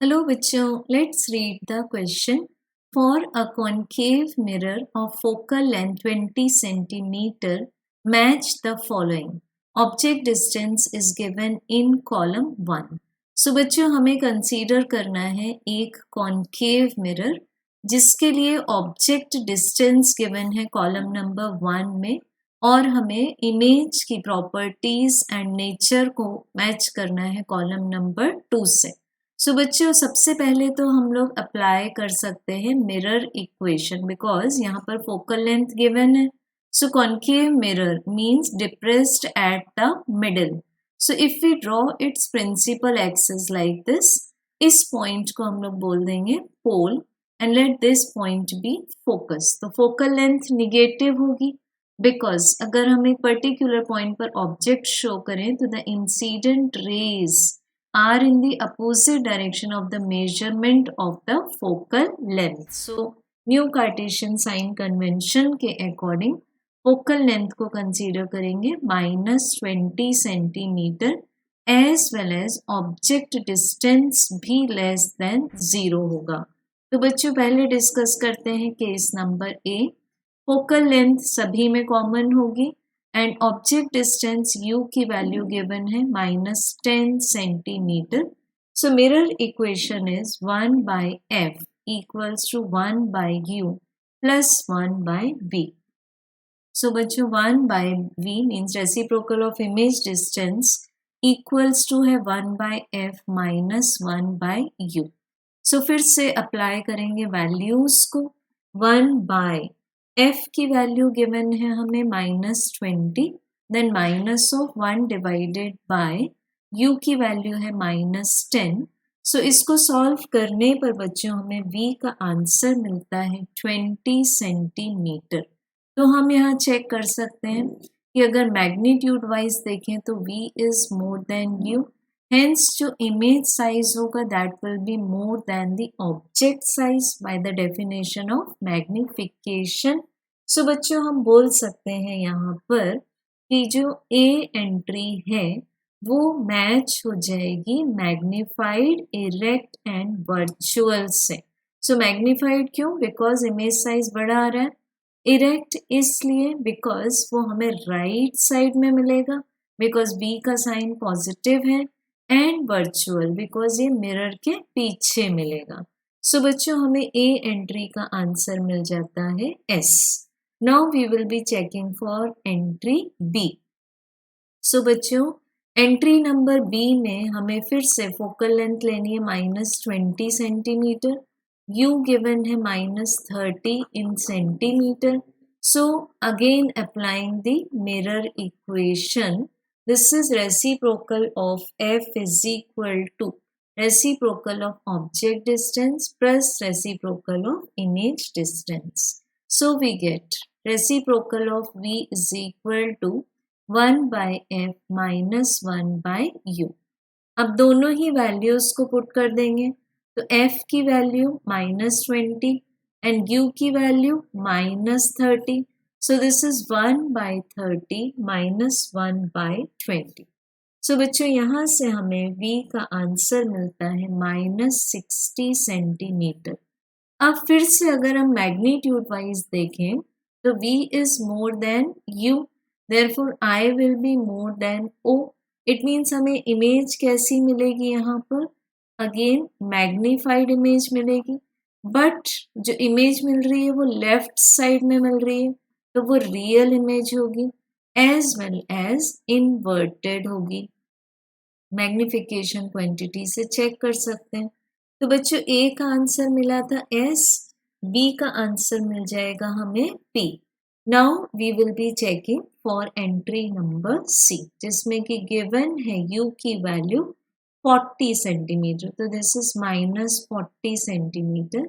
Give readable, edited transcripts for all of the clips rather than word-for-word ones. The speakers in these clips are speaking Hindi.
Hello बच्चों, let's read the question. For a concave mirror of focal length 20 centimeter, match the following. Object distance is given in column 1. So बच्चों हमें कंसीडर करना है एक concave mirror जिसके लिए ऑब्जेक्ट डिस्टेंस गिवन है कॉलम नंबर 1 में और हमें इमेज की प्रॉपर्टीज एंड नेचर को मैच करना है कॉलम नंबर 2 से. सो बच्चों सबसे पहले तो हम लोग अप्लाई कर सकते हैं मिरर इक्वेशन बिकॉज यहाँ पर फोकल लेंथ गिवन है. So concave mirror means depressed at the middle. So if we draw its principal axis like this, इस पॉइंट को हम लोग बोल देंगे pole and let this point be focus. तो फोकल लेंथ निगेटिव होगी बिकॉज अगर हम एक पर्टिकुलर पॉइंट पर ऑब्जेक्ट शो करें तो the incident rays are in the opposite direction of the measurement of the focal length. So, new Cartesian sign convention के according focal length को consider करेंगे -20 centimeter as well as object distance भी less than 0 होगा. तो बच्चों पहले डिस्कस करते हैं case number A. Focal length सभी में कॉमन होगी एंड ऑब्जेक्ट डिस्टेंस u की वैल्यू गिवन है -10 centimetre. So mirror equation is 1/f equals to 1/u plus 1/v. So बच्चों 1/v means reciprocal of image distance equals to है 1/f माइनस 1/u. सो फिर से अप्लाई करेंगे वैल्यूज को. 1/f की वैल्यू गिवन है हमें -20, then minus of 1 divided by u की वैल्यू है -10. सो इसको सॉल्व करने पर बच्चों हमें v का आंसर मिलता है 20 सेंटीमीटर. तो हम यहाँ चेक कर सकते हैं कि अगर मैग्नीट्यूड वाइज देखें तो v is more than u, hence जो इमेज साइज होगा that will be more than the object size by the definition of magnification. So बच्चों हम बोल सकते हैं यहाँ पर कि जो A एंट्री है वो मैच हो जाएगी मैग्निफाइड, इरेक्ट एंड वर्चुअल से. सो मैग्निफाइड क्यों? बिकॉज इमेज साइज बड़ा आ रहा है. इरेक्ट इसलिए बिकॉज वो हमें राइट साइड में मिलेगा बिकॉज B का साइन पॉजिटिव है, एंड वर्चुअल बिकॉज ये मिरर के पीछे मिलेगा. सो बच्चों हमें A एंट्री का आंसर मिल जाता है S. Now we will be checking for entry B. So बच्चों एंट्री नंबर B में हमें फिर से फोकल लेंथ लेनी है -20 सेंटीमीटर. U गिवन है -30 इन centimetre. So again applying the mirror equation, this is reciprocal of f is equal to reciprocal of object distance plus reciprocal of image distance. So we get reciprocal of v is equal to 1/f minus 1/u. अब दोनों ही वैल्यूज को पुट कर देंगे तो f की वैल्यू -20 एंड u की value -30. So this is 1/30 minus 1/20. So बच्चों यहाँ से हमें v का आंसर मिलता है -60 सेंटीमीटर. अब फिर से अगर हम मैग्नीट्यूड वाइज देखें तो v is more than u, therefore I will be more than o. It means हमें इमेज कैसी मिलेगी यहाँ पर? अगेन मैग्नीफाइड इमेज मिलेगी, बट जो इमेज मिल रही है वो लेफ्ट साइड में मिल रही है तो वो रियल इमेज होगी एज वेल एज इन्वर्टेड होगी. मैग्निफिकेशन क्वांटिटी से चेक कर सकते हैं. तो बच्चों A का आंसर मिला था S, B का आंसर मिल जाएगा हमें P. Now we will be checking for entry number C जिसमें कि गिवन है U की वैल्यू 40 सेंटीमीटर. तो this is -40 centimetre.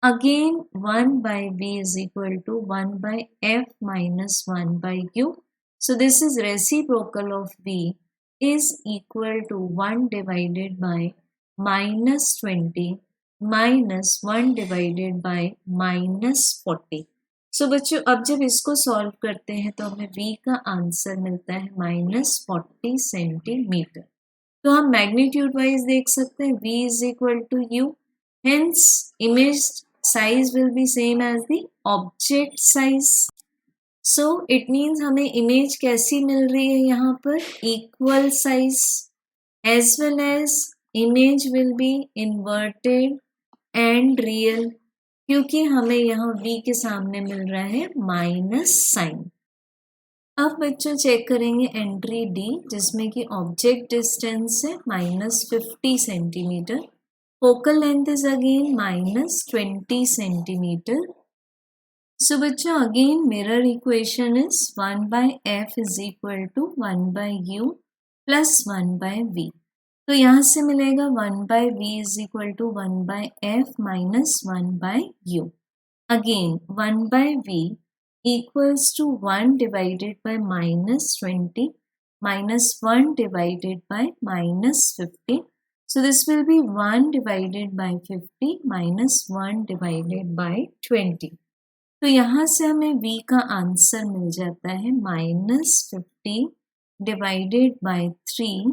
Again 1/v is equal to 1/f minus 1/u. So this is reciprocal of v is equal to 1 divided by -20 minus 1 divided by -40. So बच्चों अब जब इसको सॉल्व करते हैं तो हमें v का आंसर मिलता है -40 सेंटीमीटर. तो हम मैग्नीट्यूड वाइज देख सकते हैं v is equal to u, hence image size will be same as the object size. So it means हमें इमेज कैसी मिल रही है यहाँ पर, equal size, as well as image will be inverted and real, क्योंकि हमें यहाँ v के सामने मिल रहा है माइनस साइन. अब बच्चों चेक करेंगे एंट्री डी, जिसमें कि ऑब्जेक्ट डिस्टेंस है -50 centimetre, focal length is again -20 centimetre. So बच्चों again mirror equation is 1/f is equal to 1/u plus 1/v. तो यहाँ से मिलेगा 1/v is equal to 1/f minus 1/u. Again 1/v equals to 1 divided by -20 minus 1 divided by -50. So this will be 1 divided by 50 minus 1 divided by 20. तो यहाँ से हमें v का आंसर मिल जाता है -50 divided by 3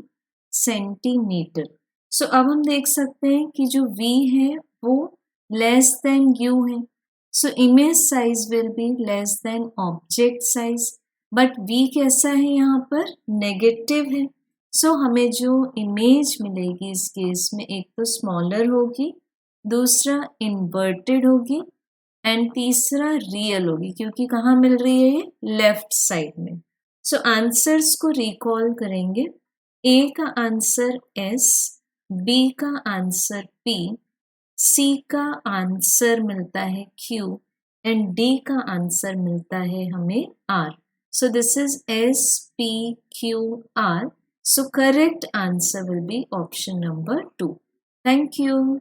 सेंटीमीटर. सो अब हम देख सकते हैं कि जो v है वो लेस देन u है. So image size will be less than object size, but v कैसा है यहाँ पर, नेगेटिव है. So हमें जो इमेज मिलेगी इस केस में, एक तो स्मॉलर होगी, दूसरा इन्वर्टेड होगी एंड तीसरा रियल होगी, क्योंकि कहाँ मिल रही है ये, लेफ्ट साइड में. सो आंसर्स को रिकॉल करेंगे. ए का आंसर S, B का आंसर P, C का आंसर मिलता है Q एंड D का आंसर मिलता है हमें R. So this is S, P, Q, R. So correct answer will be option number 2. Thank you.